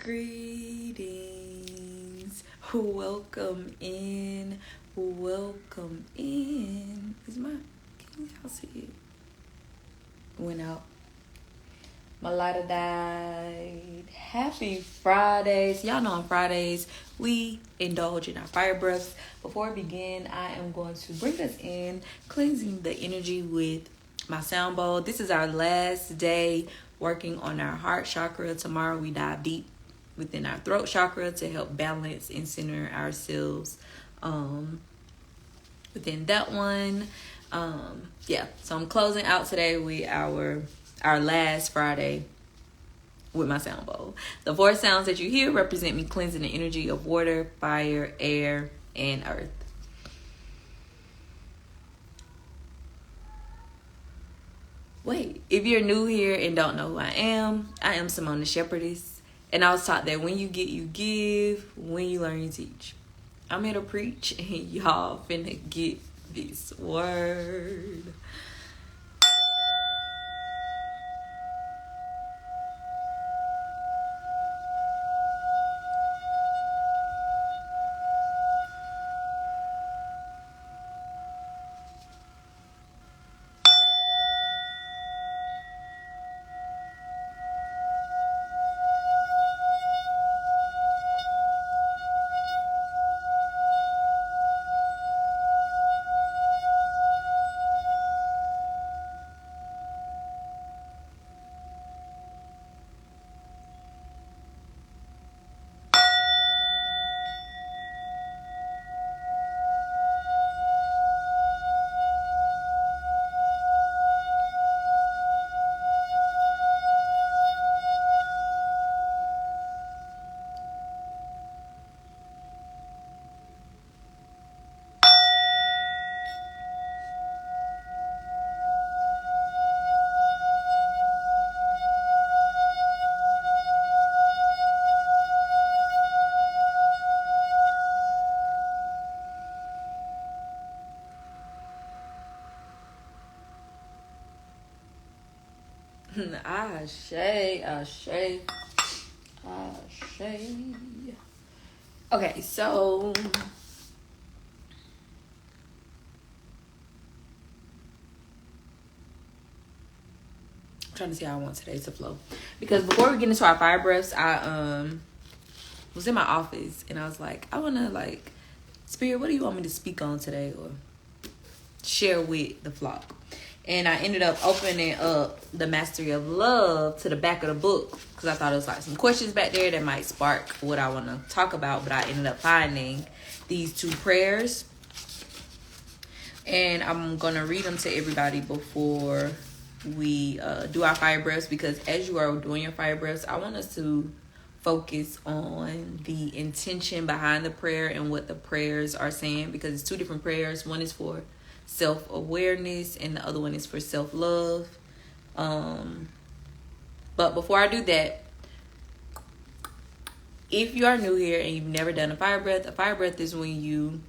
Greetings. Welcome in. Welcome in. Is my, can y'all see it? Went out. My lighter died. Happy Fridays. Y'all know on Fridays we indulge in our fire breaths. Before we begin, I am going to bring us in, cleansing the energy with my sound bowl. This is our last day working on our heart chakra. Tomorrow we dive deep within our throat chakra to help balance and center ourselves within that one. So I'm closing out today with our last Friday with my sound bowl. The 4 sounds that you hear represent me cleansing the energy of water, fire, air, and earth. Wait, if you're new here and don't know who I am Simone the Shepherdess. And I was taught that when you get, you give. When you learn, you teach. I'm here to preach, and y'all finna get this word. Ashe. Okay, so I'm trying to see how I want today to flow. Because before we get into our fire breaths, I was in my office and I was like, I wanna Spirit, what do you want me to speak on today or share with the flock? And I ended up opening up the Mastery of Love to the back of the book because I thought it was some questions back there that might spark what I want to talk about. But I ended up finding these 2 prayers. And I'm going to read them to everybody before we do our fire breaths, because as you are doing your fire breaths, I want us to focus on the intention behind the prayer and what the prayers are saying, because it's 2 different prayers. One is for self-awareness and the other one is for self-love. But before I do that, if you are new here and you've never done a fire breath is when you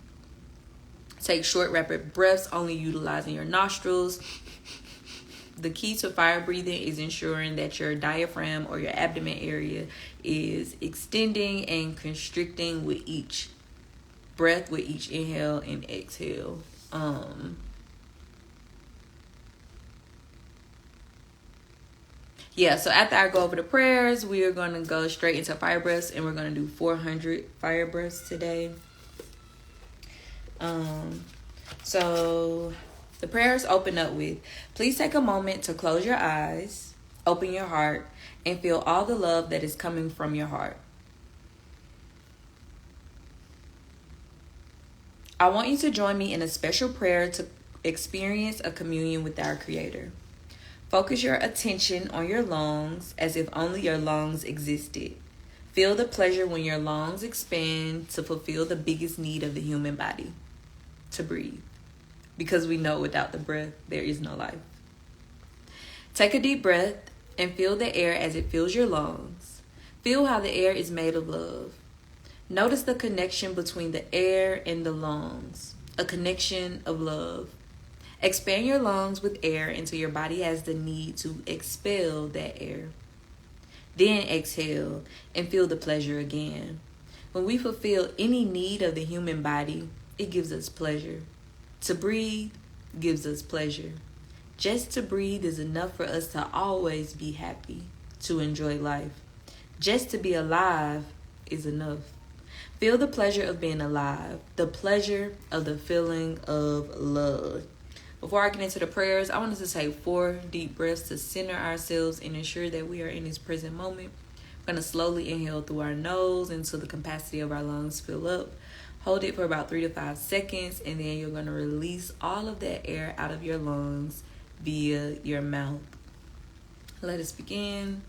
take short rapid breaths, only utilizing your nostrils. The key to fire breathing is ensuring that your diaphragm or your abdomen area is extending and constricting with each breath, with each inhale and exhale. So after I go over the prayers, we are going to go straight into fire breaths, and we're going to do 400 fire breaths today. So the prayers open up with, please take a moment to close your eyes, open your heart, and feel all the love that is coming from your heart. I want you to join me in a special prayer to experience a communion with our Creator. Focus your attention on your lungs as if only your lungs existed. Feel the pleasure when your lungs expand to fulfill the biggest need of the human body, to breathe. Because we know without the breath, there is no life. Take a deep breath and feel the air as it fills your lungs. Feel how the air is made of love. Notice the connection between the air and the lungs, a connection of love. Expand your lungs with air until your body has the need to expel that air. Then exhale and feel the pleasure again. When we fulfill any need of the human body, it gives us pleasure. To breathe gives us pleasure. Just to breathe is enough for us to always be happy, to enjoy life. Just to be alive is enough. Feel the pleasure of being alive, the pleasure of the feeling of love. Before I get into the prayers, I want us to take 4 deep breaths to center ourselves and ensure that we are in this present moment. We're going to slowly inhale through our nose until the capacity of our lungs fill up. Hold it for about 3 to 5 seconds, and then you're going to release all of that air out of your lungs via your mouth. Let us begin.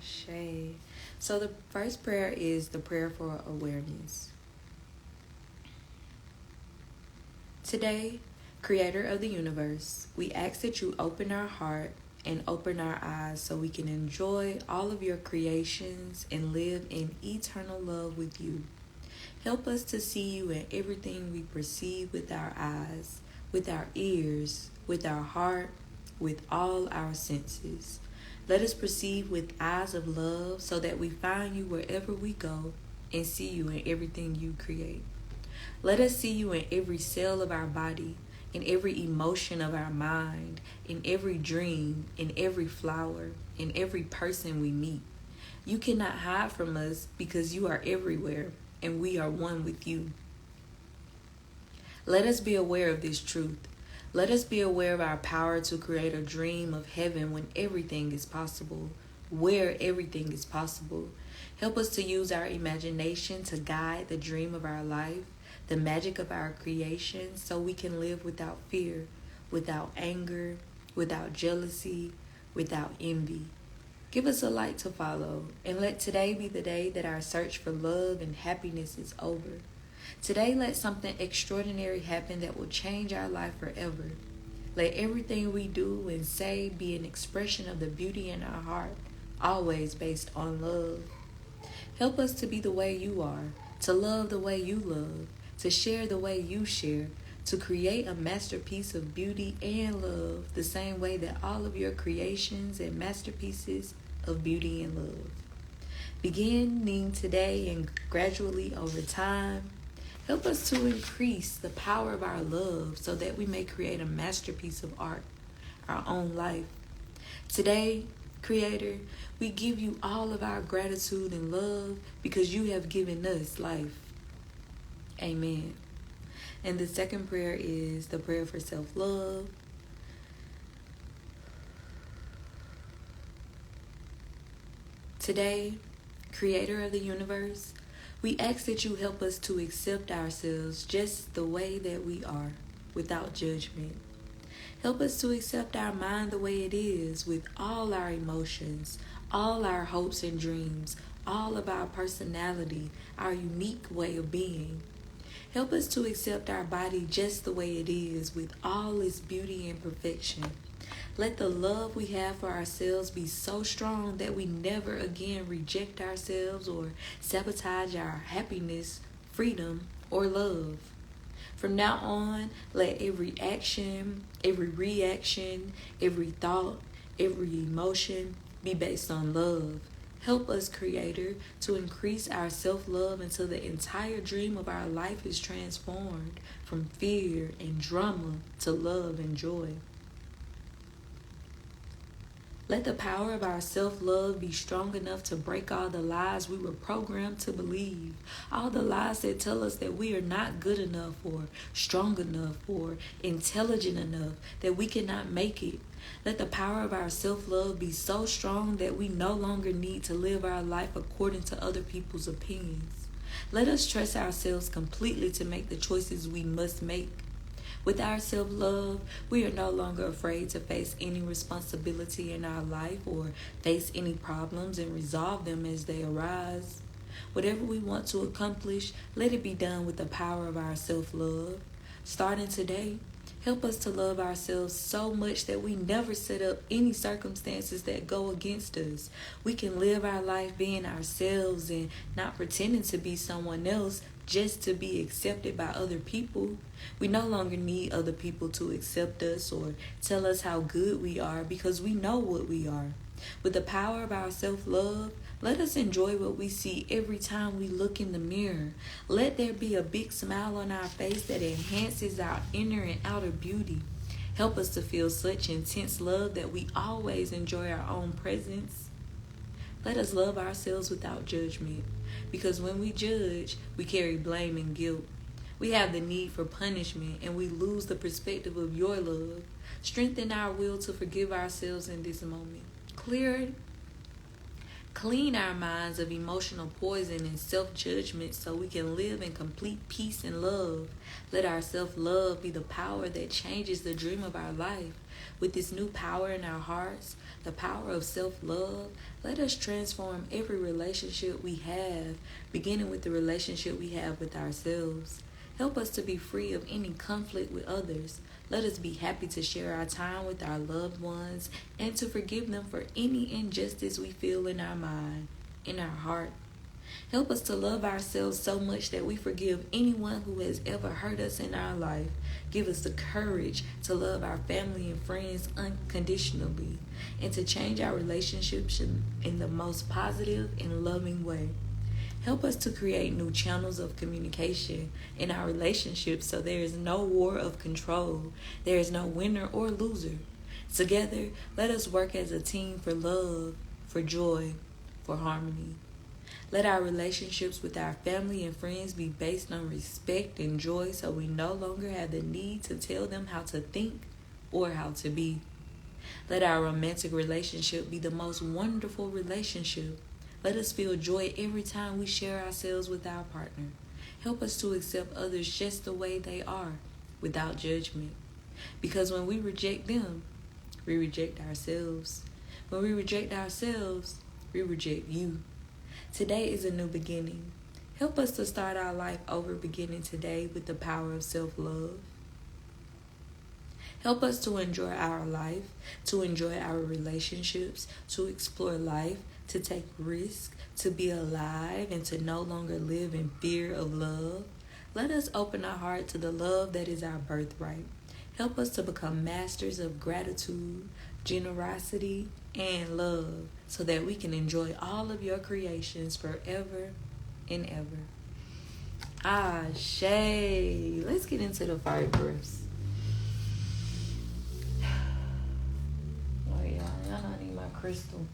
Shay. So the first prayer is the prayer for awareness. Today, Creator of the universe, we ask that you open our heart and open our eyes so we can enjoy all of your creations and live in eternal love with you. Help us to see you in everything we perceive with our eyes, with our ears, with our heart, with all our senses. Let us perceive with eyes of love so that we find you wherever we go and see you in everything you create. Let us see you in every cell of our body, in every emotion of our mind, in every dream, in every flower, in every person we meet. You cannot hide from us because you are everywhere and we are one with you. Let us be aware of this truth. Let us be aware of our power to create a dream of heaven when everything is possible, where everything is possible. Help us to use our imagination to guide the dream of our life, the magic of our creation, so we can live without fear, without anger, without jealousy, without envy. Give us a light to follow, and let today be the day that our search for love and happiness is over. Today, let something extraordinary happen that will change our life forever. Let everything we do and say be an expression of the beauty in our heart, always based on love. Help us to be the way you are, to love the way you love, to share the way you share, to create a masterpiece of beauty and love the same way that all of your creations and masterpieces of beauty and love. Beginning today and gradually over time, help us to increase the power of our love so that we may create a masterpiece of art, our own life. Today, Creator, we give you all of our gratitude and love because you have given us life. Amen. And the second prayer is the prayer for self-love. Today, Creator of the universe, we ask that you help us to accept ourselves just the way that we are, without judgment. Help us to accept our mind the way it is, with all our emotions, all our hopes and dreams, all of our personality, our unique way of being. Help us to accept our body just the way it is, with all its beauty and perfection. Let the love we have for ourselves be so strong that we never again reject ourselves or sabotage our happiness, freedom, or love. From now on, let every action, every reaction, every thought, every emotion be based on love. Help us, Creator, to increase our self-love until the entire dream of our life is transformed from fear and drama to love and joy. Let the power of our self-love be strong enough to break all the lies we were programmed to believe. All the lies that tell us that we are not good enough or strong enough or intelligent enough, that we cannot make it. Let the power of our self-love be so strong that we no longer need to live our life according to other people's opinions. Let us trust ourselves completely to make the choices we must make. With our self-love, we are no longer afraid to face any responsibility in our life or face any problems and resolve them as they arise. Whatever we want to accomplish, let it be done with the power of our self-love. Starting today, help us to love ourselves so much that we never set up any circumstances that go against us. We can live our life being ourselves and not pretending to be someone else just to be accepted by other people. We no longer need other people to accept us or tell us how good we are because we know what we are. With the power of our self-love, let us enjoy what we see every time we look in the mirror. Let there be a big smile on our face that enhances our inner and outer beauty. Help us to feel such intense love that we always enjoy our own presence. Let us love ourselves without judgment, because when we judge, we carry blame and guilt. We have the need for punishment, and we lose the perspective of your love. Strengthen our will to forgive ourselves in this moment. Clean our minds of emotional poison and self-judgment so we can live in complete peace and love. Let our self-love be the power that changes the dream of our life. With this new power in our hearts, the power of self-love, let us transform every relationship we have, beginning with the relationship we have with ourselves. Help us to be free of any conflict with others. Let us be happy to share our time with our loved ones and to forgive them for any injustice we feel in our mind, in our heart. Help us to love ourselves so much that we forgive anyone who has ever hurt us in our life. Give us the courage to love our family and friends unconditionally and to change our relationships in the most positive and loving way. Help us to create new channels of communication in our relationships so there is no war of control. There is no winner or loser. Together, let us work as a team for love, for joy, for harmony. Let our relationships with our family and friends be based on respect and joy so we no longer have the need to tell them how to think or how to be. Let our romantic relationship be the most wonderful relationship. Let us feel joy every time we share ourselves with our partner. Help us to accept others just the way they are, without judgment. Because when we reject them, we reject ourselves. When we reject ourselves, we reject you. Today is a new beginning. Help us to start our life over beginning today with the power of self-love. Help us to enjoy our life, to enjoy our relationships, to explore life, to take risks, to be alive, and to no longer live in fear of love. Let us open our heart to the love that is our birthright. Help us to become masters of gratitude, generosity, and love so that we can enjoy all of your creations forever and ever. Ashe. Let's get into the fire breaths. Oh, yeah. Y'all know I need my crystal.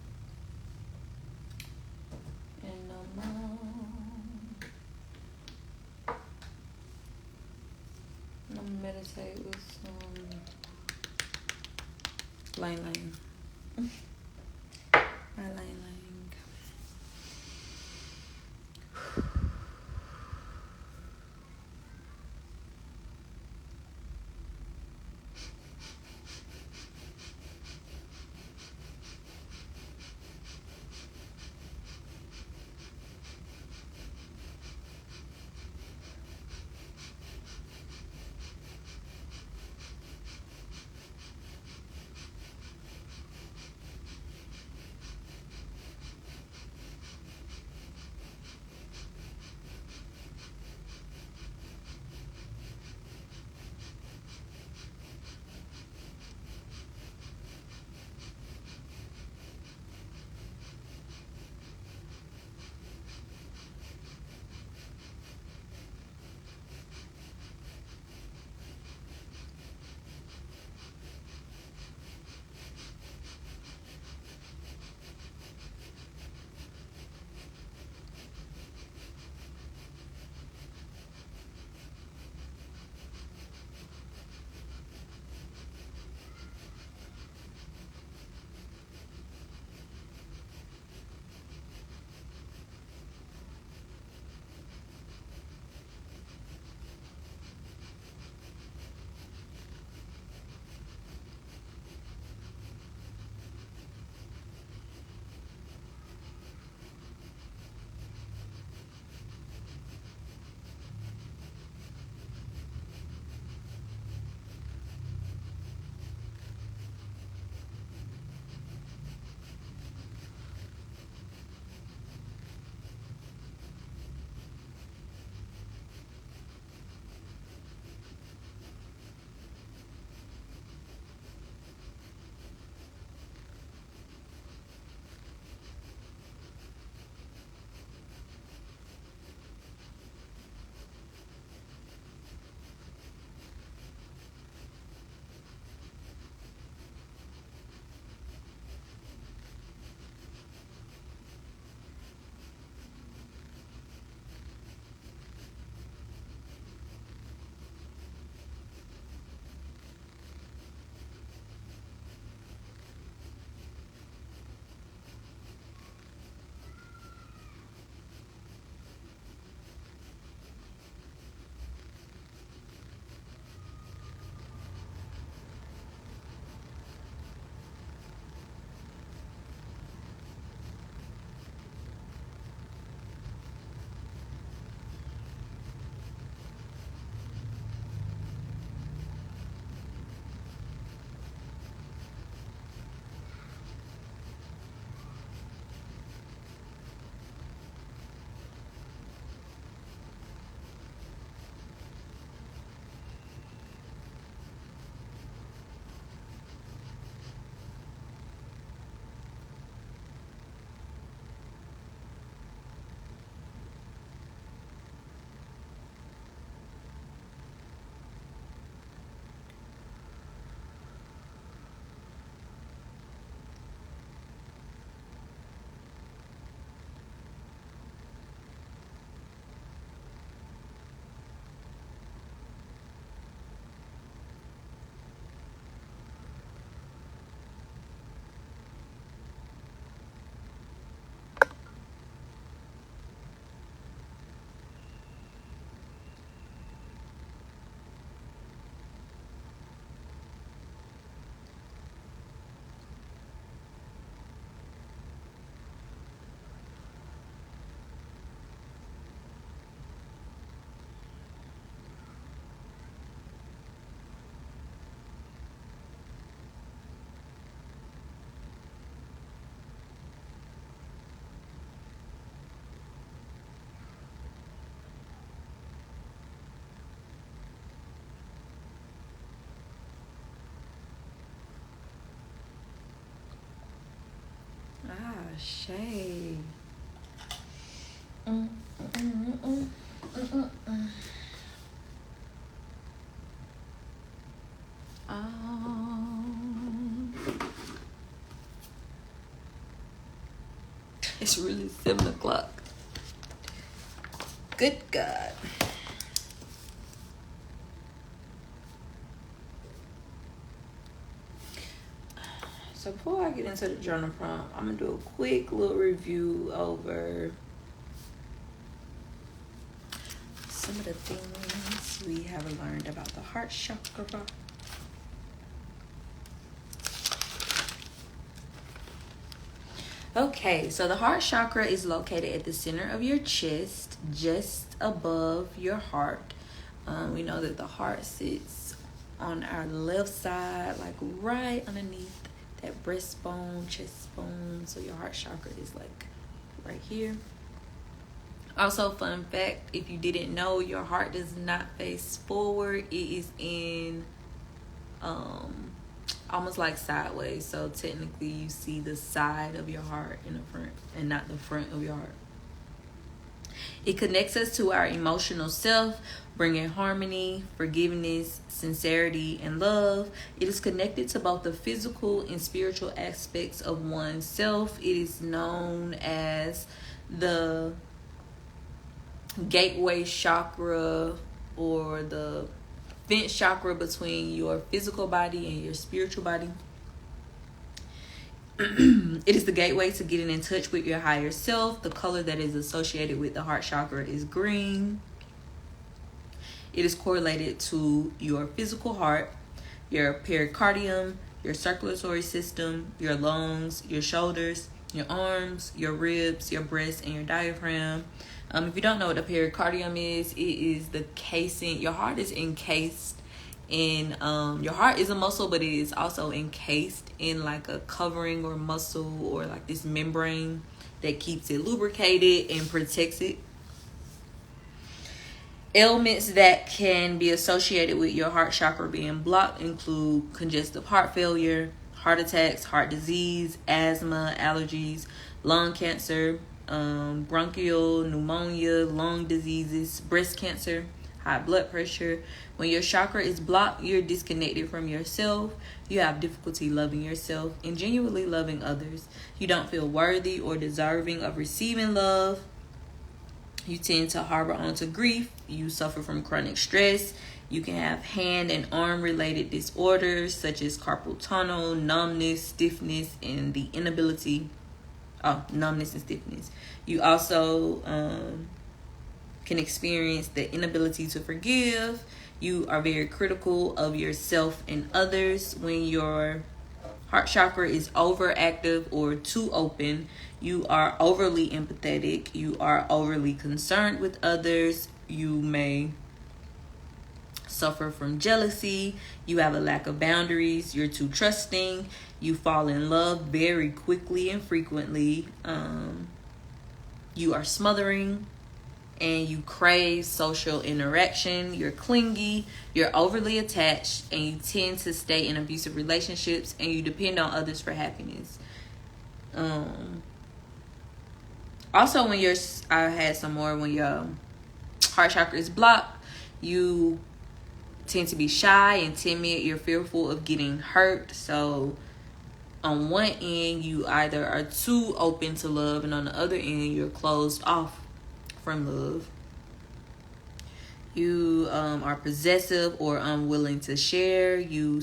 And I'm gonna meditate with some Lang Lang. My Lang Lang. Shade. Mm, mm, mm, mm, mm. It's really 7 o'clock. Good God. So before I get into the journal prompt, I'm going to do a quick little review over some of the things we have learned about the heart chakra. Okay, so the heart chakra is located at the center of your chest, just above your heart. We know that the heart sits on our left side, like right underneath that breastbone, chest bone. So your heart chakra is like right here. Also, fun fact, if you didn't know, your heart does not face forward. It is in almost like sideways. So technically you see the side of your heart in the front and not the front of your heart. It connects us to our emotional self, bringing harmony, forgiveness, sincerity, and love. It is connected to both the physical and spiritual aspects of oneself. It is known as the gateway chakra, or the vent chakra between your physical body and your spiritual body. It is the gateway to getting in touch with your higher self. The color that is associated with the heart chakra is green. It is correlated to your physical heart, your pericardium, your circulatory system, your lungs, your shoulders, your arms, your ribs, your breast, and your diaphragm. If you don't know what the pericardium is, it is the casing. Your heart is encased in, your heart is a muscle, but it is also encased in like a covering or muscle, or like this membrane that keeps it lubricated and protects it. Ailments that can be associated with your heart chakra being blocked include congestive heart failure, heart attacks, heart disease, asthma, allergies, lung cancer, bronchial pneumonia, lung diseases, breast cancer, high blood pressure. When your chakra is blocked, you're disconnected from yourself. You have difficulty loving yourself and genuinely loving others. You don't feel worthy or deserving of receiving love. You tend to harbor onto grief. You suffer from chronic stress. You can have hand and arm related disorders such as carpal tunnel, numbness, stiffness, and the inability. Numbness and stiffness. You also can experience the inability to forgive. You are very critical of yourself and others. When your heart chakra is overactive or too open, you are overly empathetic. You are overly concerned with others. You may suffer from jealousy. You have a lack of boundaries. You're too trusting. You fall in love very quickly and frequently. You are smothering, and you crave social interaction. You're clingy. You're overly attached, and you tend to stay in abusive relationships, and you depend on others for happiness. Also, when your heart chakra is blocked, you tend to be shy and timid. You're fearful of getting hurt. So on one end, you either are too open to love, and on the other end, you're closed off from love. You are possessive or unwilling to share. You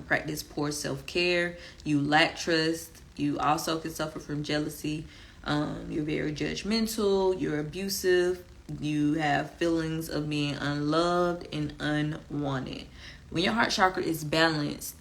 practice poor self-care. You lack trust. You also can suffer from jealousy. You're very judgmental. You're abusive. You have feelings of being unloved and unwanted. When your heart chakra is balanced,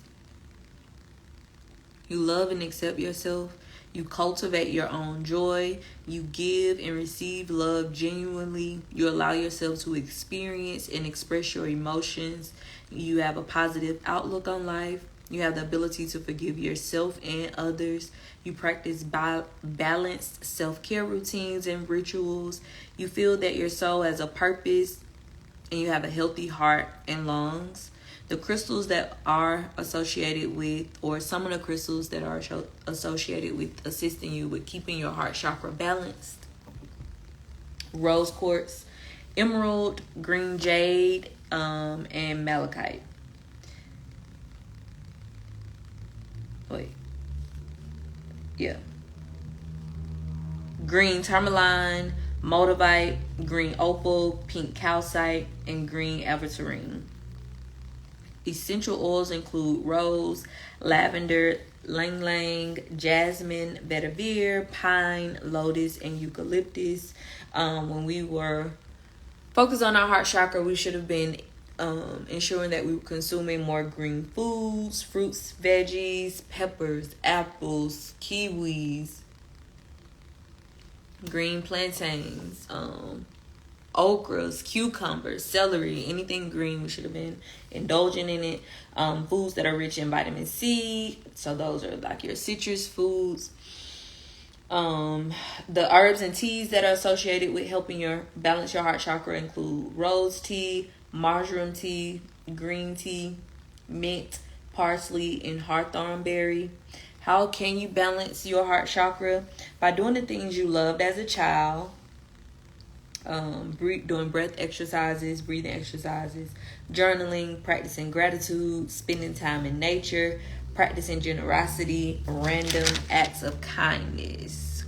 you love and accept yourself. You cultivate your own joy. You give and receive love genuinely. You allow yourself to experience and express your emotions. You have a positive outlook on life. You have the ability to forgive yourself and others. You practice balanced self-care routines and rituals. You feel that your soul has a purpose, and you have a healthy heart and lungs. The crystals that are associated with, or some of the crystals that are associated with assisting you with keeping your heart chakra balanced: rose quartz, emerald, green jade, and malachite. Wait. Yeah. Green tourmaline, moldavite, green opal, pink calcite, and green aventurine. Essential oils include rose, lavender, ylang ylang, jasmine, vetiver, pine, lotus, and eucalyptus. When we were focused on our heart chakra, we should have been ensuring that we were consuming more green foods, fruits, veggies, peppers, apples, kiwis, green plantains, okras, cucumbers, celery, anything green. We should have been indulging in it. Foods that are rich in vitamin C, so those are like your citrus foods. The herbs and teas that are associated with helping balance your heart chakra include rose tea, marjoram tea, green tea, mint, parsley, and hawthorn berry. How can you balance your heart chakra? By doing the things you loved as a child, doing breath exercises, breathing exercises, journaling, practicing gratitude, spending time in nature, practicing generosity, random acts of kindness.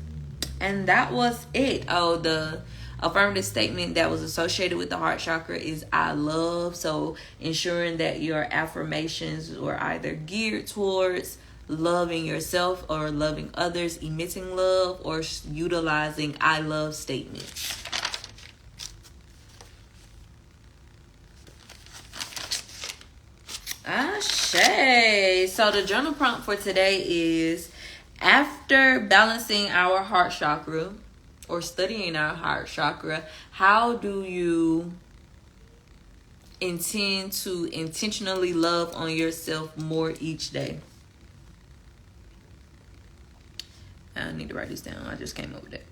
And that was it. Oh, the affirmative statement that was associated with the heart chakra is I love. So ensuring that your affirmations were either geared towards loving yourself or loving others, emitting love, or utilizing I love statements. Ashe. So the journal prompt for today is: after balancing our heart chakra or studying our heart chakra, how do you intend to intentionally love on yourself more each day? I need to write this down. I just came up with that.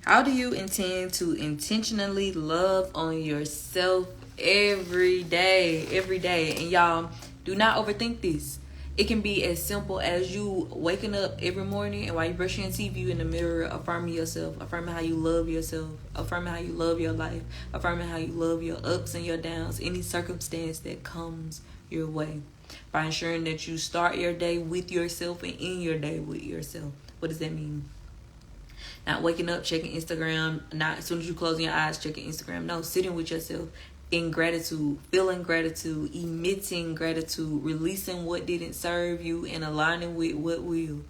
How do you intend to intentionally love on yourself every day? Every day. And y'all, do not overthink this. It can be as simple as you waking up every morning and while you're brushing your teeth, you in the mirror affirming yourself, affirming how you love yourself, affirming how you love your life, affirming how you love your ups and your downs, any circumstance that comes your way. By ensuring that you start your day with yourself and end your day with yourself. What does that mean? Not waking up, checking Instagram. Not as soon as you close your eyes, checking Instagram. No, sitting with yourself in gratitude, feeling gratitude, emitting gratitude, releasing what didn't serve you, and aligning with what will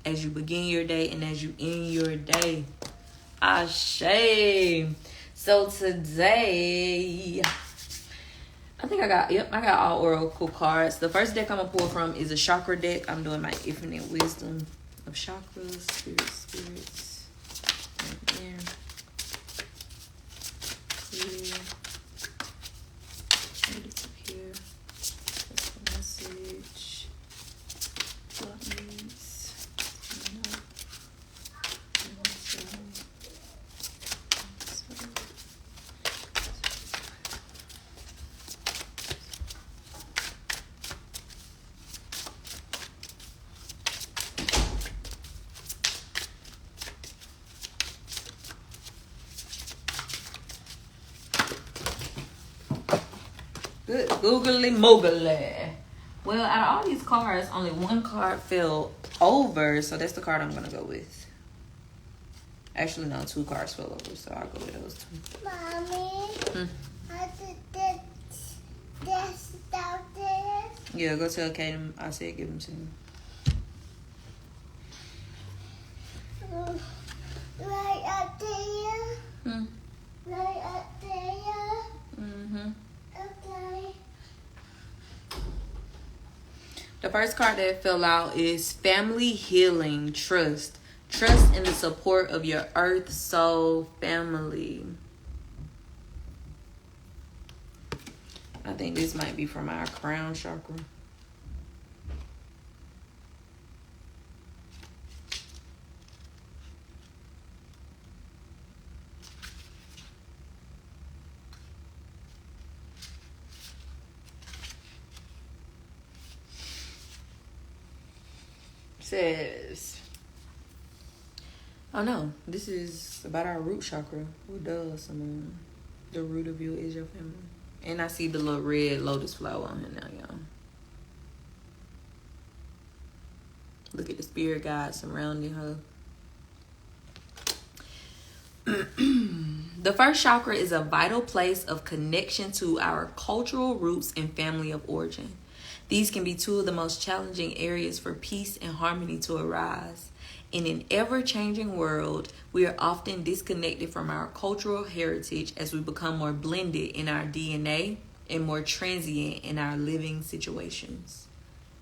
as you begin your day and as you end your day. Ashe. So today, I think I got all oracle cards. The first deck I'm going to pull from is a chakra deck. I'm doing my infinite wisdom of chakras, spirits. Clear. Disappear. That's the message. What needs? Good googly moogly. Well, out of all these cards, only one card fell over, so that's the card I'm gonna go with. Actually, no, 2 cards fell over, so I'll go with those 2. Mommy, I did this downstairs. Yeah, go tell Kaden I said give them to me. Right up there. Right up there. Mm-hmm. Okay. The first card that fell out is family, healing, trust. Trust in the support of your earth soul family. I think this might be from our crown chakra. Says, oh no, this is about our root chakra. Who does some the root of you is your family. And I see the little red lotus flower on here now, y'all. Look at the spirit guide surrounding her. The first chakra is a vital place of connection to our cultural roots and family of origin. These can be two of the most challenging areas for peace and harmony to arise. In an ever-changing world, we are often disconnected from our cultural heritage as we become more blended in our DNA and more transient in our living situations.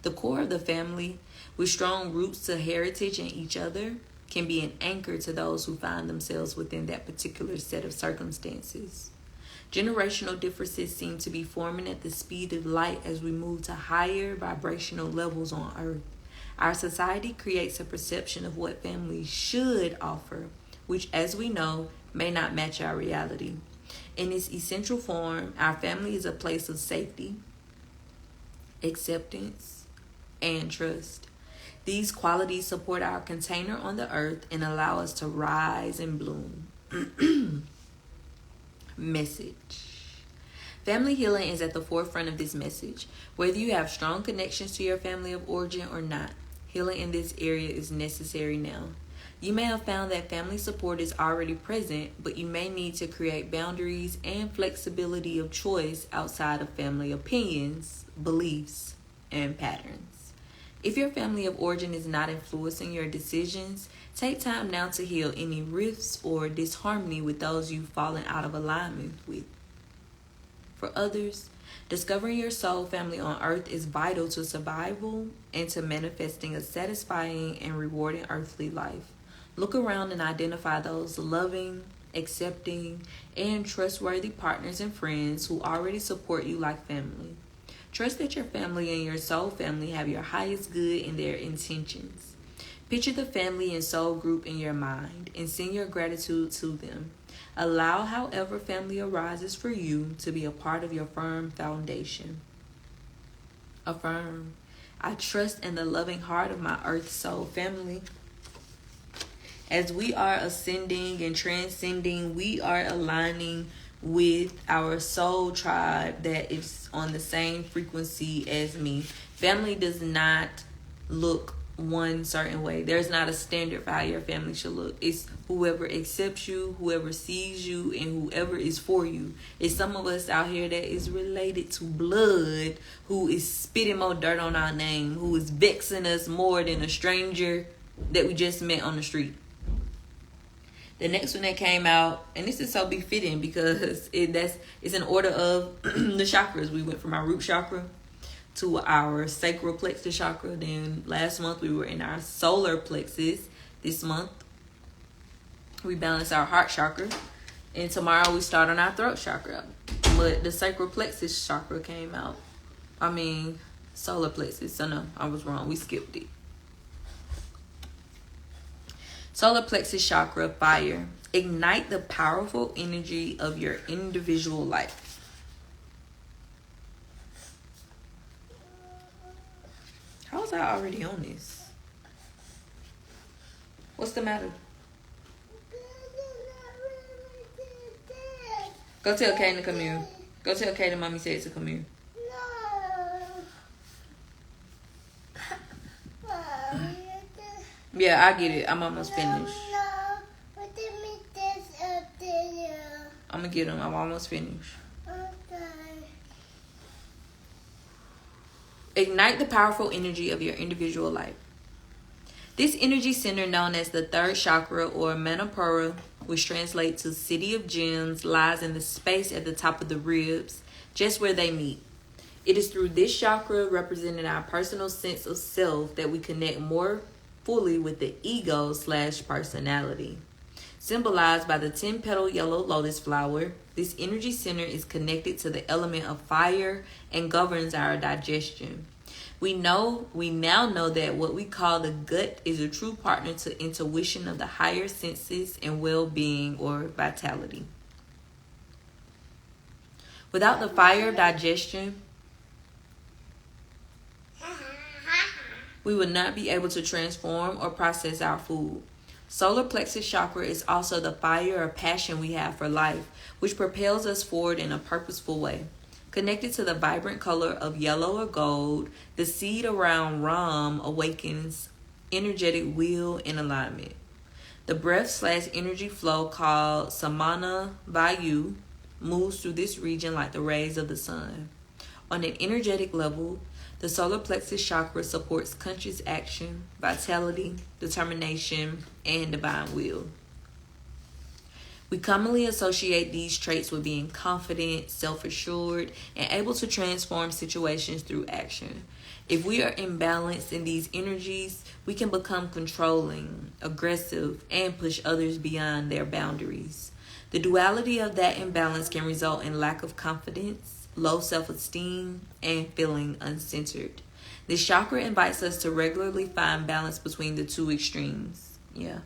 The core of the family, with strong roots to heritage and each other, can be an anchor to those who find themselves within that particular set of circumstances. Generational differences seem to be forming at the speed of light as we move to higher vibrational levels on Earth. Our society creates a perception of what family should offer, which, as we know, may not match our reality. In its essential form, our family is a place of safety, acceptance, and trust. These qualities support our container on the earth and allow us to rise and bloom. Message. Family healing is at the forefront of this message. Whether you have strong connections to your family of origin or not, healing in this area is necessary now. You may have found that family support is already present, but you may need to create boundaries and flexibility of choice outside of family opinions, beliefs, and patterns. If your family of origin is not influencing your decisions, take time now to heal any rifts or disharmony with those you've fallen out of alignment with. For others, discovering your soul family on earth is vital to survival and to manifesting a satisfying and rewarding earthly life. Look around and identify those loving, accepting, and trustworthy partners and friends who already support you like family. Trust that your family and your soul family have your highest good in their intentions. Picture the family and soul group in your mind and send your gratitude to them. Allow however family arises for you to be a part of your firm foundation. Affirm, I trust in the loving heart of my earth soul family. As we are ascending and transcending, we are aligning with our soul tribe that is on the same frequency as me. Family does not look one certain way. There's not a standard for how your family should look. It's whoever accepts you, whoever sees you, and whoever is for you. It's some of us out here that is related to blood, who is spitting more dirt on our name, who is vexing us more than a stranger that we just met on the street. The next one that came out, and this is so befitting because it's in order of the chakras. We went from our root chakra to our sacral plexus chakra. Then last month we were in our solar plexus. This month we balance our heart chakra. And tomorrow we start on our throat chakra. But the sacral plexus chakra came out. Solar plexus. So no, I was wrong. We skipped it. Solar plexus chakra, fire. Ignite the powerful energy of your individual life. How was I already on this? What's the matter? Go tell Kaden to come here. Go tell Kaden mommy said to come here. Yeah, I get it. I'm almost finished. I'm gonna get him. I'm almost finished. Okay. Ignite the powerful energy of your individual life. This energy center, known as the third chakra or Manipura, which translates to City of Gems, lies in the space at the top of the ribs, just where they meet. It is through this chakra, representing our personal sense of self, that we connect more fully with the ego/personality. Symbolized by the 10-petal yellow lotus flower, this energy center is connected to the element of fire and governs our digestion. We now know that what we call the gut is a true partner to intuition of the higher senses and well-being or vitality. Without the fire of digestion, we would not be able to transform or process our food. Solar plexus chakra is also the fire or passion we have for life, which propels us forward in a purposeful way. Connected to the vibrant color of yellow or gold, the seed around Ram awakens energetic will and alignment. The breath/energy flow called Samana Vayu moves through this region like the rays of the sun. On an energetic level, the solar plexus chakra supports conscious action, vitality, determination, and divine will. We commonly associate these traits with being confident, self-assured, and able to transform situations through action. If we are imbalanced in these energies, we can become controlling, aggressive, and push others beyond their boundaries. The duality of that imbalance can result in lack of confidence, low self-esteem, and feeling uncentered. This chakra invites us to regularly find balance between the two extremes. Yeah.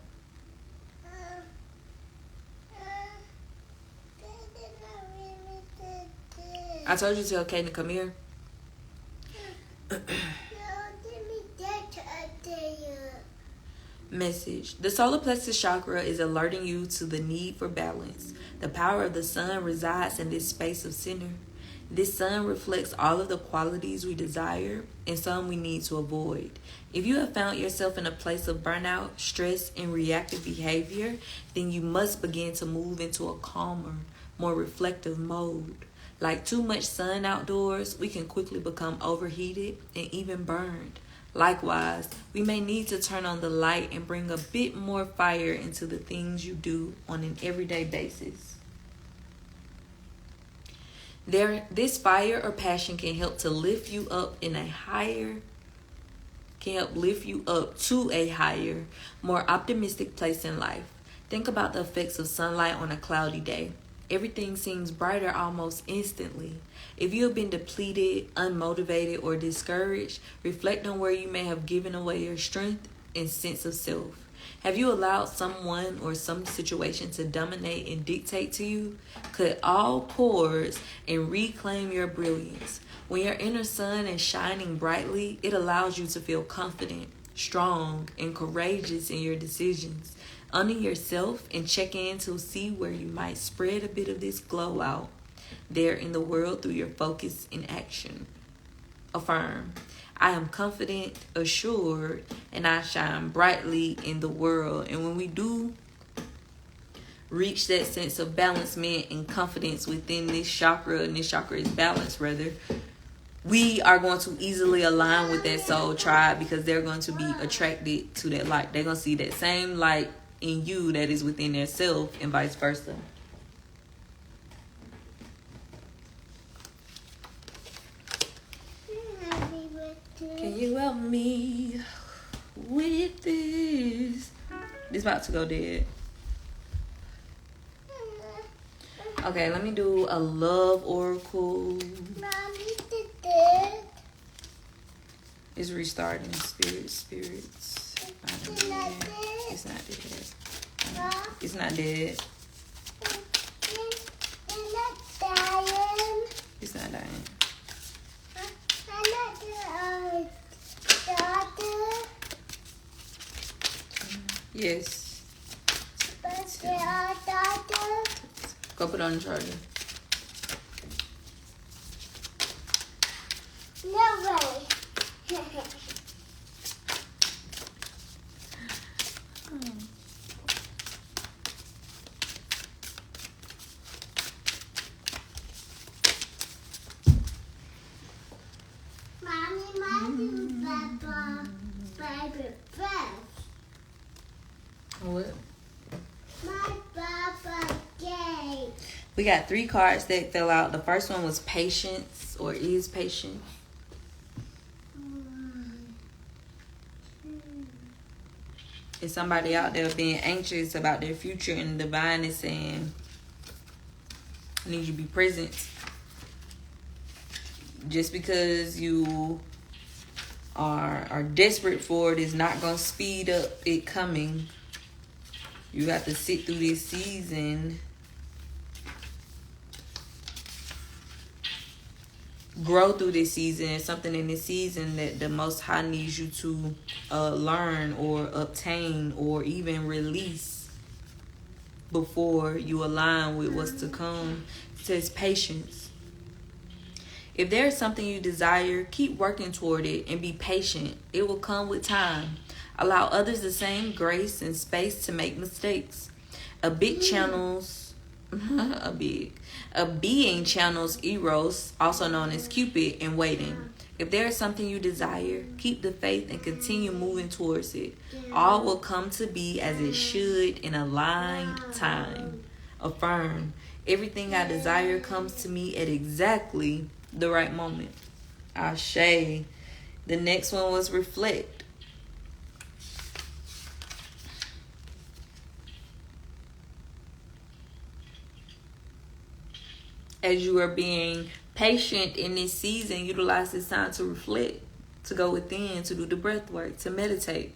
I told you to tell Kaden to come here. Message. The solar plexus chakra is alerting you to the need for balance. The power of the sun resides in this space of center. This sun reflects all of the qualities we desire and some we need to avoid. If you have found yourself in a place of burnout, stress, and reactive behavior, then you must begin to move into a calmer, more reflective mode. Like too much sun outdoors, we can quickly become overheated and even burned. Likewise, we may need to turn on the light and bring a bit more fire into the things you do on an everyday basis. This fire or passion can help to lift you up to a higher, more optimistic place in life. Think about the effects of sunlight on a cloudy day. Everything seems brighter almost instantly. If you have been depleted, unmotivated, or discouraged, reflect on where you may have given away your strength and sense of self. Have you allowed someone or some situation to dominate and dictate to you? Cut all cords and reclaim your brilliance. When your inner sun is shining brightly, it allows you to feel confident, strong, and courageous in your decisions. Honor yourself and check in to see where you might spread a bit of this glow out there in the world through your focus and action. Affirm. I am confident, assured, and I shine brightly in the world. And when we do reach that sense of balancement and confidence within this chakra, and this chakra is balanced rather, we are going to easily align with that soul tribe because they're going to be attracted to that light. They're going to see that same light in you that is within their self and vice versa. Can you help me with this? This about to go dead. Okay, let me do a love oracle. Mommy did it. It's restarting. Spirits. It's not dead. It's not dead. Mom, It's not dead. it's not dying. It's not dying. I'm not the daughter, Yes. but they are daughter. Go put on the charger. No way. Mommy, Papa, baby, breath. What? My Papa gay. We got 3 cards that fell out. The first one was patience or is patient. Is somebody out there being anxious about their future, and the divine is saying, I need you to be present. Just because you are desperate for it is not going to speed up it coming. You have to sit through this season, grow through this season. It's something in this season that the Most High needs you to learn or obtain or even release before you align with what's to come. It says patience. If there is something you desire, keep working toward it and be patient. It will come with time. Allow others the same grace and space to make mistakes. A being channels Eros, also known as Cupid, in waiting. If there is something you desire, keep the faith and continue moving towards it. All will come to be as it should in aligned time. Affirm. Everything I desire comes to me at exactly the right moment. Ashe. The next one was reflect. As you are being patient in this season, utilize this time to reflect, to go within, to do the breath work, to meditate,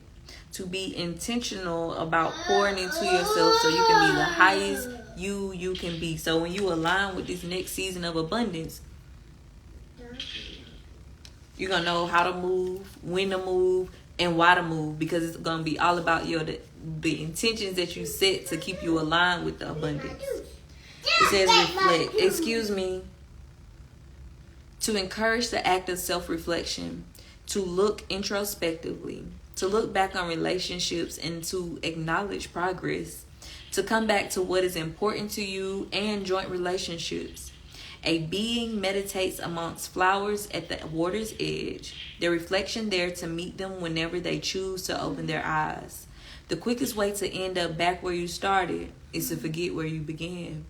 to be intentional about pouring into yourself so you can be the highest you can be. So when you align with this next season of abundance, you're going to know how to move, when to move, and why to move, because it's going to be all about the intentions that you set to keep you aligned with the abundance. It says reflect. To encourage the act of self-reflection, to look introspectively, to look back on relationships and to acknowledge progress, to come back to what is important to you and joint relationships. A being meditates amongst flowers at the water's edge, their reflection there to meet them whenever they choose to open their eyes. The quickest way to end up back where you started is to forget where you began.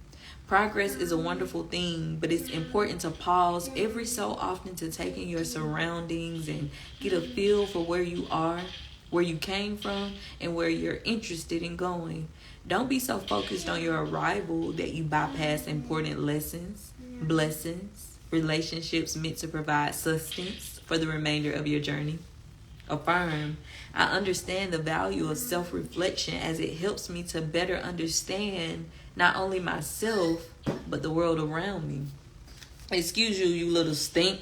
Progress is a wonderful thing, but it's important to pause every so often to take in your surroundings and get a feel for where you are, where you came from, and where you're interested in going. Don't be so focused on your arrival that you bypass important lessons, blessings, relationships meant to provide sustenance for the remainder of your journey. Affirm. I understand the value of self-reflection as it helps me to better understand not only myself, but the world around me. Excuse you, you little stink.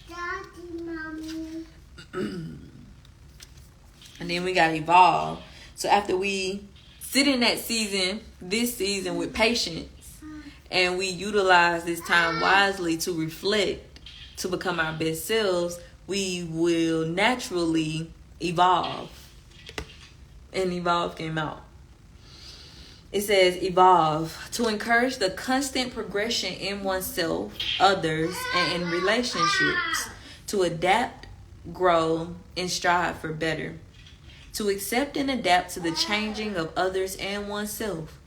Daddy, Mommy. And then we got evolve. So after we sit in that season, this season with patience, and we utilize this time wisely to reflect, to become our best selves, we will naturally evolve. And evolve came out. It says evolve. To encourage the constant progression in oneself, others, and in relationships. To adapt, grow, and strive for better. To accept and adapt to the changing of others and oneself.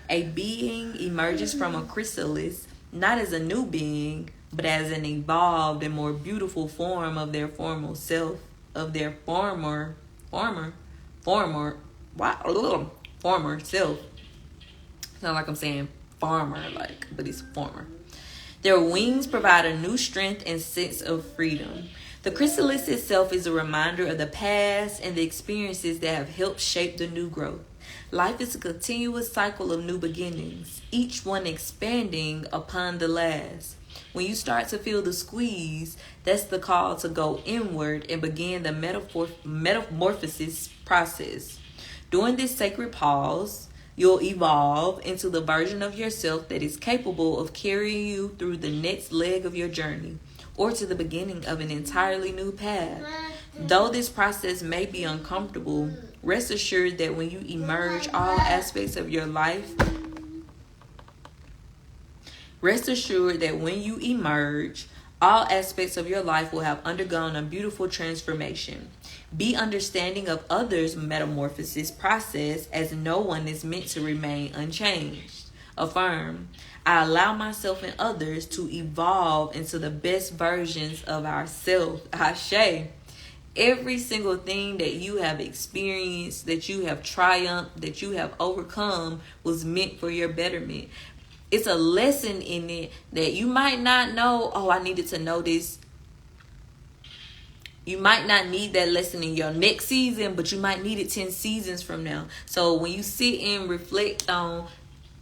A being emerges from a chrysalis, not as a new being, but as an evolved and more beautiful form of their former self, of their former self. It's not like I'm saying farmer, but it's former. Their wings provide a new strength and sense of freedom. The chrysalis itself is a reminder of the past and the experiences that have helped shape the new growth. Life is a continuous cycle of new beginnings, each one expanding upon the last. When you start to feel the squeeze, that's the call to go inward and begin the metamorphosis process. During this sacred pause, you'll evolve into the version of yourself that is capable of carrying you through the next leg of your journey or to the beginning of an entirely new path. Though this process may be uncomfortable, rest assured that when you emerge, all aspects of your life will have undergone a beautiful transformation. Be understanding of others' metamorphosis process, as no one is meant to remain unchanged. Affirm. I allow myself and others to evolve into the best versions of ourselves. Ashe. every single thing that you have experienced, that you have triumphed, that you have overcome was meant for your betterment. It's a lesson in it that you might not know. Oh, I needed to know this. You might not need that lesson in your next season, but you might need it 10 seasons from now. So when you sit and reflect on,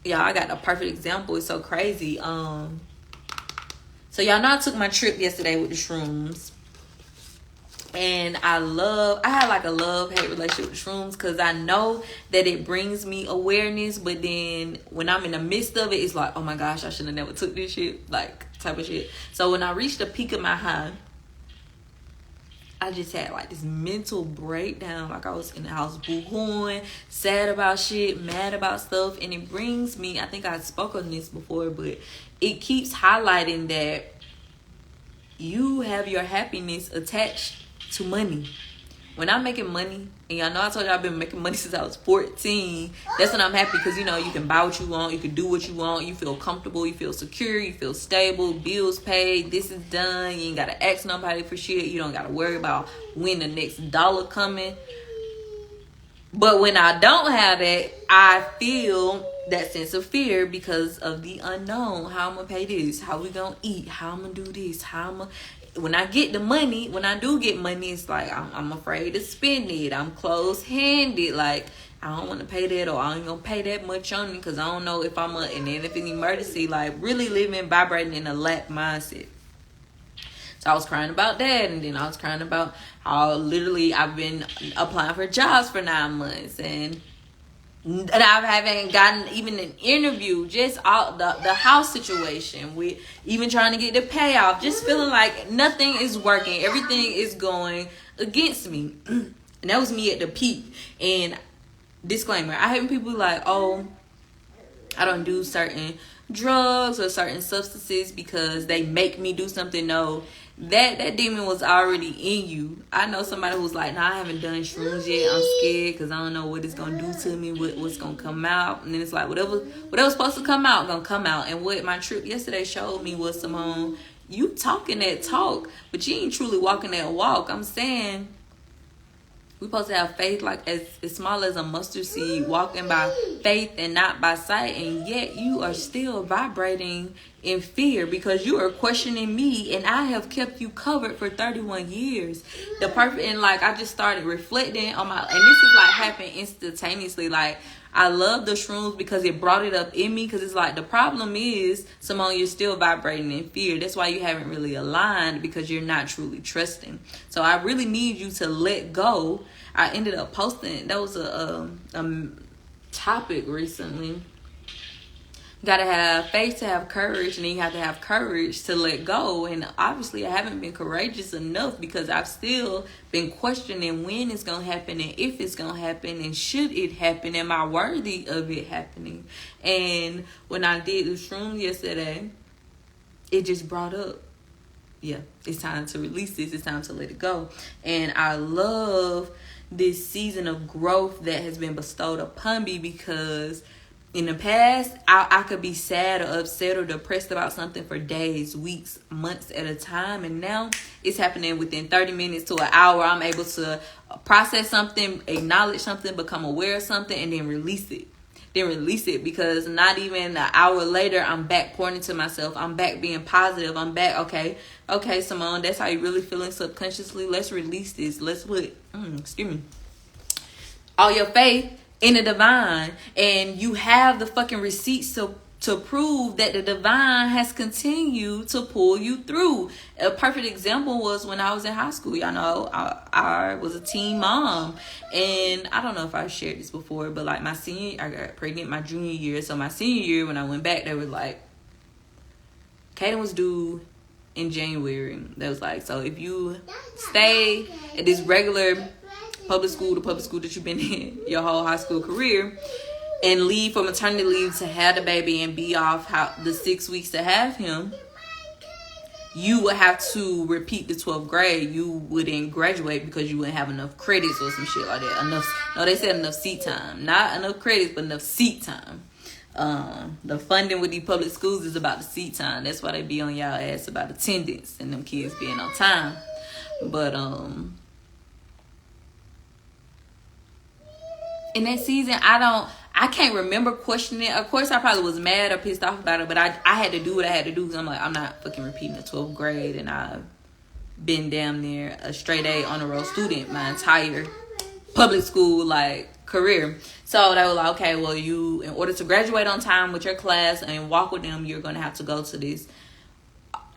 y'all, I got a perfect example. It's so crazy. So y'all know I took my trip yesterday with the shrooms. And I had like a love-hate relationship with shrooms, because I know that it brings me awareness, but then when I'm in the midst of it, it's like, oh my gosh, I should have never took this shit, like type of shit. So when I reached the peak of my high, I just had like this mental breakdown. Like I was in the house boo-hooing, sad about shit, mad about stuff. And it brings me, I think I spoke on this before, but it keeps highlighting that you have your happiness attached to money. When I'm making money, and y'all know I told y'all I've been making money since I was 14. That's when I'm happy, because you know you can buy what you want, you can do what you want, you feel comfortable, you feel secure, you feel stable, bills paid, this is done, you ain't gotta ask nobody for shit, you don't gotta worry about when the next dollar coming. But when I don't have that, I feel that sense of fear because of the unknown. How I'm gonna pay this, how we gonna eat, how I'm gonna do this, when I get the money, when I do get money, it's like I'm afraid to spend it. I'm close-handed. Like, I don't want to pay that, or I ain't going to pay that much on it, because I don't know if and then if it's an emergency, like really vibrating in a lack mindset. So I was crying about that, and then I was crying about how literally I've been applying for jobs for 9 months, and I haven't gotten even an interview. Just all the house situation, with even trying to get the payoff, just feeling like nothing is working, everything is going against me. And that was me at the peak. And disclaimer, I hate when people like, oh, I don't do certain drugs or certain substances because they make me do something. No, that demon was already in you. I know somebody who's like, nah, I haven't done shrooms yet, I'm scared because I don't know what it's gonna do to me, what's gonna come out. And then it's like, whatever's supposed to come out gonna come out. And what my trip yesterday showed me was, Simone, you talking that talk, but you ain't truly walking that walk. I'm saying we're supposed to have faith like as small as a mustard seed, walking by faith and not by sight. And yet you are still vibrating in fear because you are questioning me, and I have kept you covered for 31 years. And like, I just started reflecting on and this is like happened instantaneously. Like, I love the shrooms because it brought it up in me, because it's like, the problem is, Simone, you're still vibrating in fear. That's why you haven't really aligned, because you're not truly trusting. So I really need you to let go. I ended up posting, that was a topic recently. You gotta have faith to have courage, and then you have to have courage to let go. And obviously I haven't been courageous enough, because I've still been questioning when it's gonna happen, and if it's gonna happen, and should it happen, am I worthy of it happening? And when I did the shrooms yesterday, it just brought up, yeah, it's time to release this, it's time to let it go. And I love this season of growth that has been bestowed upon me, because in the past, I could be sad or upset or depressed about something for days, weeks, months at a time. And now it's happening within 30 minutes to an hour. I'm able to process something, acknowledge something, become aware of something, and then release it. Because not even an hour later, I'm back pouring into myself. I'm back being positive. I'm back, okay, Simone, that's how you're really feeling subconsciously. Let's release this. Let's put, all your faith in the divine, and you have the fucking receipts to prove that the divine has continued to pull you through. A perfect example was when I was in high school. Y'all know I was a teen mom, and I don't know if I shared this before, but like I got pregnant my junior year. So my senior year, when I went back, they were like, Kaden was due in January. They was like, so if you stay at this regular public school, the public school that you've been in your whole high school career, and leave for maternity leave to have the baby and be off the 6 weeks to have him, you would have to repeat the 12th grade. You wouldn't graduate because you wouldn't have enough credits or some shit like that. They said enough seat time. Not enough credits, but enough seat time. The funding with these public schools is about the seat time. That's why they be on y'all ass about attendance and them kids being on time. But in that season, I can't remember questioning it. Of course, I probably was mad or pissed off about it, but I had to do what I had to do because I'm like, I'm not fucking repeating the 12th grade, and I've been damn near a straight A on the road student my entire public school like career. So they were like, okay, well, you, in order to graduate on time with your class and walk with them, you're gonna have to go to this.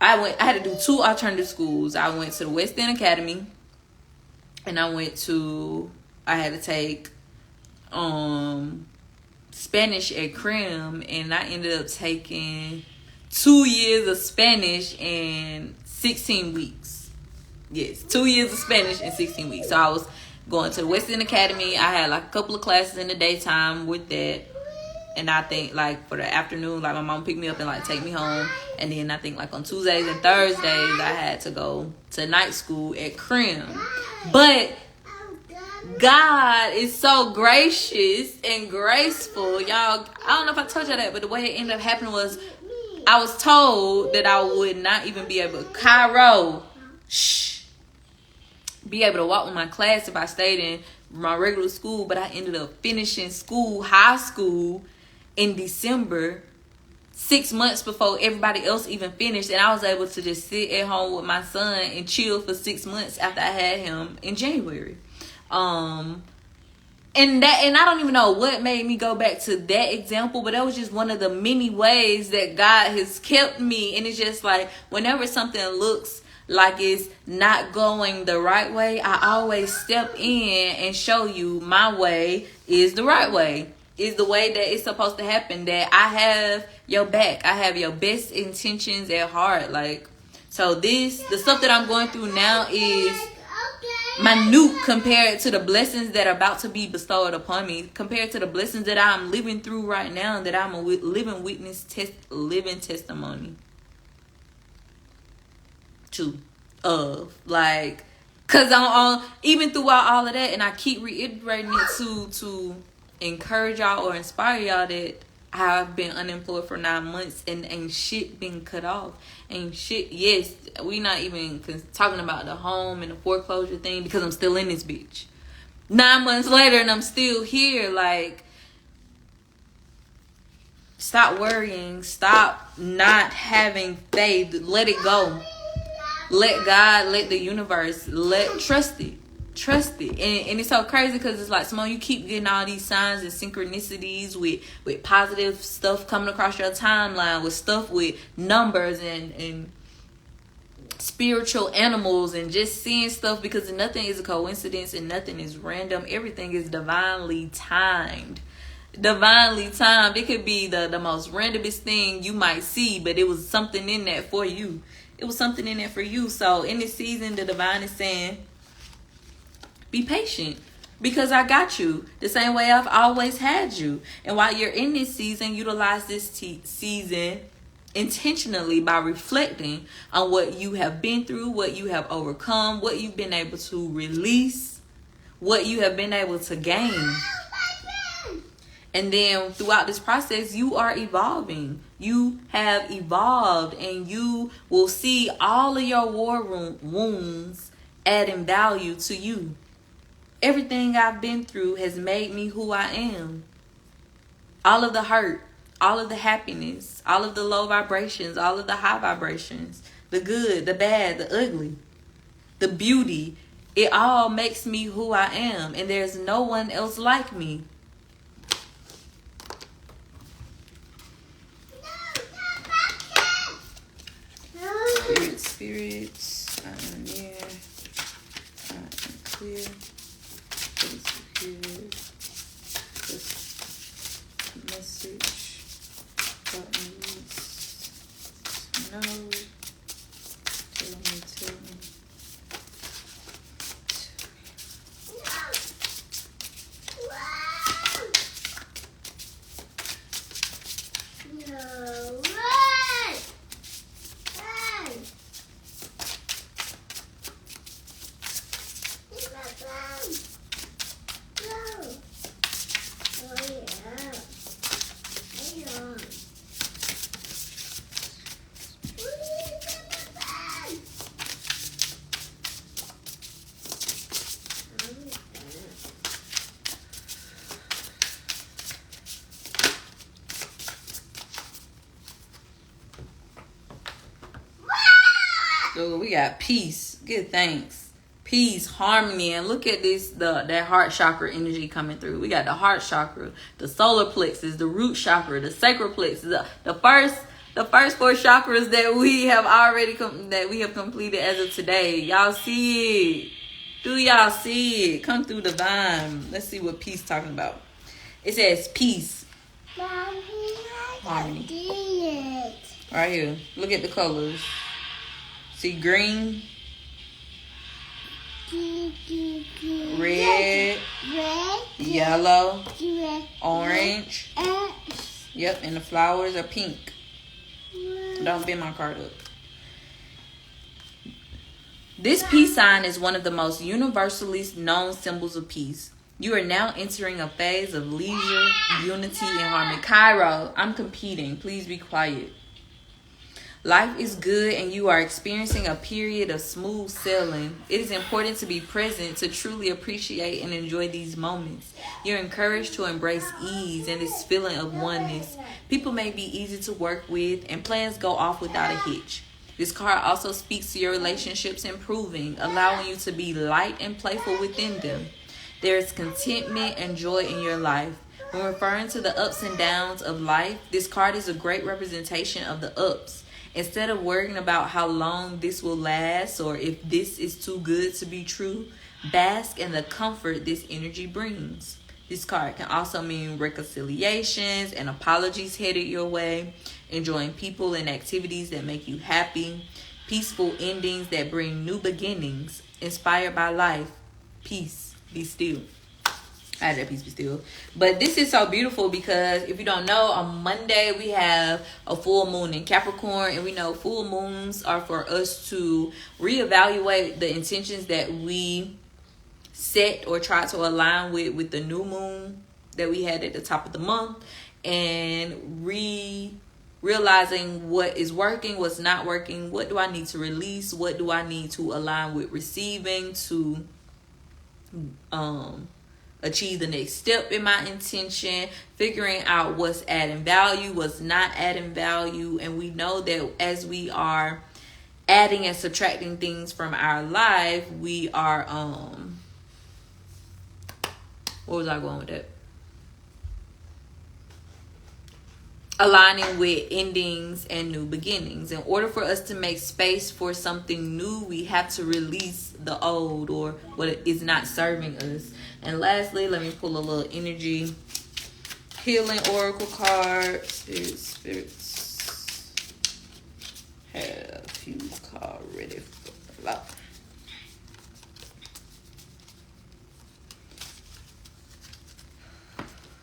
I had to do 2 alternative schools. I went to the West End Academy, and I had to take Spanish at Crim, and I ended up taking 2 years of Spanish in 16 weeks. Yes, 2 years of Spanish in 16 weeks. So I was going to the West End Academy. I had like a couple of classes in the daytime with that. And I think like for the afternoon, like my mom picked me up and like take me home. And then I think like on Tuesdays and Thursdays, I had to go to night school at Crim. But God is so gracious and graceful. Y'all, I don't know if I told y'all that, but the way it ended up happening was I was told that I would not even be able to be able to walk with my class if I stayed in my regular school. But I ended up finishing high school in December, 6 months before everybody else even finished, and I was able to just sit at home with my son and chill for 6 months after I had him in January. And I don't even know what made me go back to that example, but that was just one of the many ways that God has kept me. And it's just like whenever something looks like it's not going the right way, I always step in and show you my way is the right way, is the way that it's supposed to happen, that I have your back, I have your best intentions at heart. Like, so the stuff that I'm going through now is minute compared to the blessings that are about to be bestowed upon me, compared to the blessings that I'm living through right now, that I'm a living witness, living testimony to of, like, because I'm even throughout all of that, and I keep reiterating it to encourage y'all or inspire y'all that I've been unemployed for 9 months and ain't shit been cut off. Ain't shit. Yes, we not even talking about the home and the foreclosure thing because I'm still in this bitch 9 months later and I'm still here. Like, stop worrying. Stop not having faith. Let it go. Let God, let the universe, trust it. Trust it. And it's so crazy because it's like, Simone, you keep getting all these signs and synchronicities with positive stuff coming across your timeline, with stuff with numbers and spiritual animals, and just seeing stuff, because nothing is a coincidence and nothing is random. Everything is divinely timed. It could be the most randomest thing you might see, but it was something in that for you. So in this season, the divine is saying, be patient, because I got you the same way I've always had you. And while you're in this season, utilize this season intentionally by reflecting on what you have been through, what you have overcome, what you've been able to release, what you have been able to gain. And then throughout this process, you are evolving. You have evolved, and you will see all of your war wounds adding value to you. Everything I've been through has made me who I am. All of the hurt, all of the happiness, all of the low vibrations, all of the high vibrations, the good, the bad, the ugly, the beauty, it all makes me who I am. And there's no one else like me. Spirits, I am near, I am clear. Here, this message that needs to know. Tell me. So we got peace. Give thanks. Peace, harmony, and look at this, that heart chakra energy coming through. We got the heart chakra, the solar plexus, the root chakra, the sacral plexus, the first 4 chakras that we have already completed as of today. Y'all see it? Do y'all see it? Come through divine. Let's see what peace talking about. It says peace, Mommy, harmony. see it. Right here. Look at the colors. See green, red, yellow, orange. Yep, and the flowers are pink. Don't bend my card up. This peace sign is one of the most universally known symbols of peace. You are now entering a phase of leisure, unity, and harmony. Cairo, I'm competing. Please be quiet. Life is good and you are experiencing a period of smooth sailing. It is important to be present to truly appreciate and enjoy these moments. You're encouraged to embrace ease and this feeling of oneness. People may be easy to work with and plans go off without a hitch. This card also speaks to your relationships improving, allowing you to be light and playful within them. There is contentment and joy in your life. When referring to the ups and downs of life, this card is a great representation of the ups. Instead of worrying about how long this will last or if this is too good to be true, bask in the comfort this energy brings. This card can also mean reconciliations and apologies headed your way, enjoying people and activities that make you happy, peaceful endings that bring new beginnings, inspired by life, peace, be still. I had that peace be still. But this is so beautiful because if you don't know, on Monday we have a full moon in Capricorn, and we know full moons are for us to reevaluate the intentions that we set or try to align with the new moon that we had at the top of the month, and realizing what is working, what's not working, what do I need to release, what do I need to align with receiving to achieve the next step in my intention, figuring out what's adding value, what's not adding value. And we know that as we are adding and subtracting things from our life, we are what was I going with that? Aligning with endings and new beginnings. In order for us to make space for something new, we have to release the old or what is not serving us. And lastly, let me pull a little energy healing oracle card. Spirits have few cards ready for love.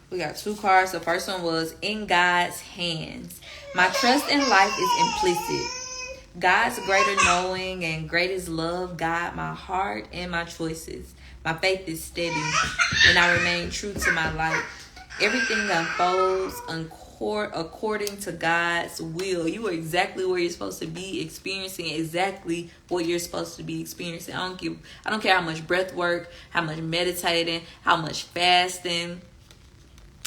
We got 2 cards. The first one was in God's hands. My trust in life is implicit. God's greater knowing and greatest love guide my heart and my choices. My faith is steady and I remain true to my light. Everything unfolds according to God's will. You are exactly where you're supposed to be, experiencing exactly what you're supposed to be experiencing. I don't care how much breath work, how much meditating, how much fasting,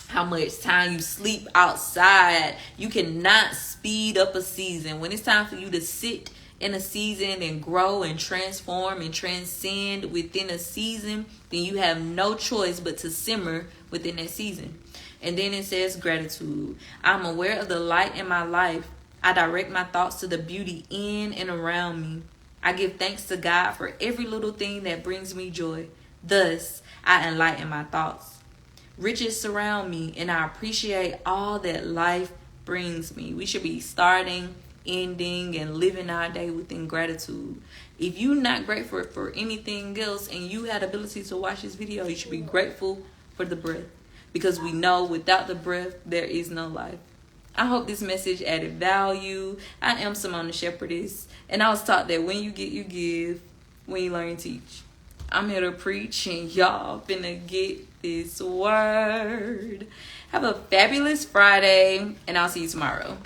how much time you sleep outside. You cannot speed up a season. When it's time for you to sit in a season and grow and transform and transcend within a season, then you have no choice but to simmer within that season. And then it says gratitude. I'm aware of the light in my life. I direct my thoughts to the beauty in and around me. I give thanks to God for every little thing that brings me joy. Thus, I enlighten my thoughts. Riches surround me, and I appreciate all that life brings me. We should be starting, ending, and living our day within gratitude. If you're not grateful for anything else and you had the ability to watch this video, you should be grateful for the breath. Because we know without the breath, there is no life. I hope this message added value. I am Simone the Shepherdess, and I was taught that when you get, you give. When you learn, you teach. I'm here to preach, and y'all finna get this word. Have a fabulous Friday, and I'll see you tomorrow.